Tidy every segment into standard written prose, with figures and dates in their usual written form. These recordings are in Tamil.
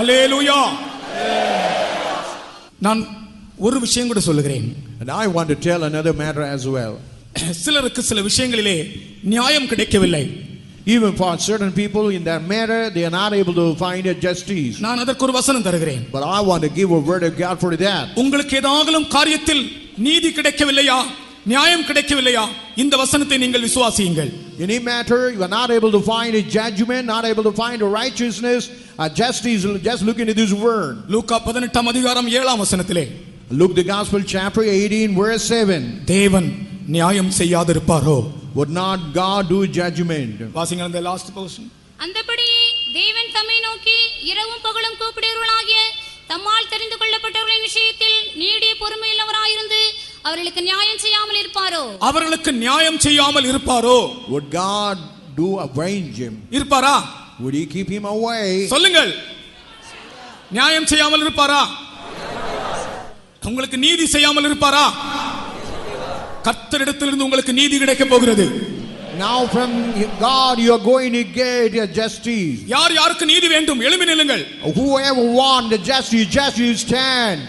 அல்லேலூயா. நான் ஒரு விஷயம் கூட சொல்லுகிறேன். And I want to tell another matter as well. சிலருக்கு சில விஷயங்களிலே நியாயம் கிடைக்கவில்லை. Even for certain people in that matter, they are not able to find a justice. நான் அதற்கு ஒரு வசனம் தருகிறேன். But I want to give a word of God for that. உங்களுக்கு ஏதாகலும் காரியத்தில் நீதி கிடைக்கவில்லையா, நியாயம் கிடைக்கவில்லையா, இந்த வசனத்தை நீங்கள் விசுவாசியுங்கள். Any matter you are not able to find a judgment, not able to find a righteousness, a justice, just look into this word. லூக்கா 18 அதிகாரம் 7 வசனத்திலே, Luke the Gospel chapter 18 verse 7. தேவன் நியாயம் செய்யாதிருப்பாரோ? Would not God do judgment? வாசிங்க அந்த லாஸ்ட் போர்ஷன். அந்தபடியே தேவன் தம்மை நோக்கி இரவும் பகலும் கூப்பிடுகிறவர்களாகிய தம்மால் தெரிந்து கொள்ளப்பட்டவர்களின் விஷயத்தில் நீடிய பொறுமையுள்ளவராயிருந்து அவர்களுக்கு நியாயம் செய்யாமல் இருப்பாரோ? அவர்களுக்கு நியாயம் செய்யாமல் இருப்பாரோ? Would God do avenge him? இருப்பாரா? Would he keep him away? சொல்லுங்கள். நியாயம் செய்யாமல் இருப்பாரா? உங்களுக்கு நீதி செய்யாமல் இருப்பாரா? கர்த்தரிடத்திலிருந்து உங்களுக்கு நீதி கிடைக்க போகிறது. Now from God you are going to get a justice. யார் யாருக்கு நீதி வேண்டும் எழும்பி நில்லுங்கள். Whoever want the justice, just you stand.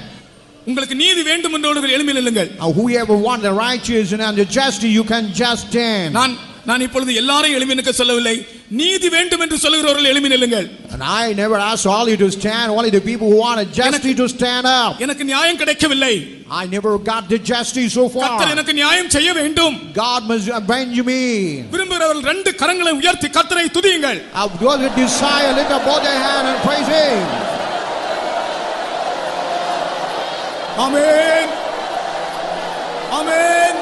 உங்களுக்கு நீதி வேண்டும் என்றவர்கள் எழும்பி நில்லுங்கள். Whoever want the righteous and the justice, you can just stand. நான் இப்பொழுது எல்லாரையும் எழும்பி நிற்க சொல்லவில்லை. நீதி வேண்டும் என்று சொல்லுகிறவர்கள் எழும்பி நில்லுங்கள். And I never asked all you to stand, only the people who want a justice to stand up. எனக்கு நியாயம் கிடைக்கவில்லை. I never got the justice so far. கர்த்தர் எனக்கு நியாயம் செய்ய வேண்டும். God must avenge me. விரும்புகிறவர்கள் ரெண்டு கரங்களை உயர்த்தி கர்த்தரை துதியுங்கள். Those who desire, lift up both their hands and praise him. Amen. Amen.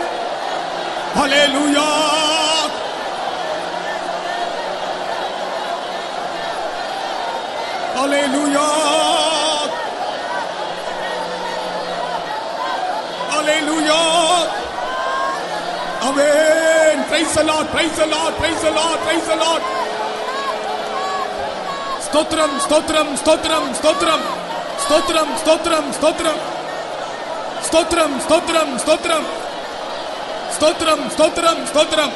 Hallelujah. Hallelujah. Hallelujah. Amen. Praise the Lord. Praise the Lord. Praise the Lord. Praise the Lord. Stotram, stotram, stotram, stotram. Stotram, stotram, stotram. Stotram, stotram, stotram. Stotram, stotram, stotram.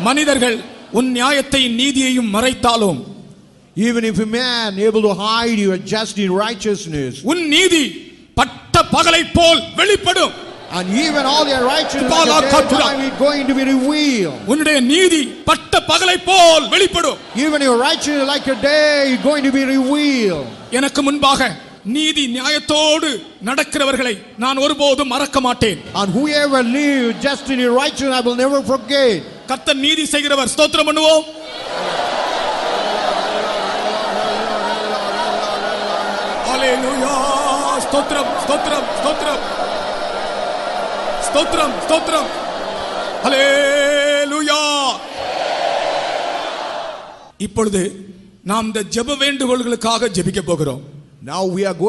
மனிதர்கள் உன் நியாயத்தையும் நீதியையும் மறைத்தாலும், even if a man able to hide your justice and righteousness, உன் நீதி பட்ட பகலை போல் வெளிப்படும். and even all your righteousness is going to be revealed. உன்னுடைய நீதி பட்ட பகலை போல் வெளிப்படும். Even your righteousness like a day is going to be revealed. எனக்கு முன்பாக நீதி நியாயத்தோடு நடக்கிறவர்களை நான் ஒருபோதும் மறக்க மாட்டேன். And whoever live just in righteousness I will never forget. கர்த்தர் நீதி செய்கிறவர். ஸ்தோத்திரம் பண்ணுவோம். ஹalleluya. ஸ்தோத்திரம், ஸ்தோத்திரம், ஸ்தோத்திரம். ஸ்தோத்திரம், ஸ்தோத்திரம். ஹalleluya. இப்பொழுது நாம் இந்த ஜெப வேண்டுகோள்களுக்காக ஜெபிக்க போகிறோம். Now we are going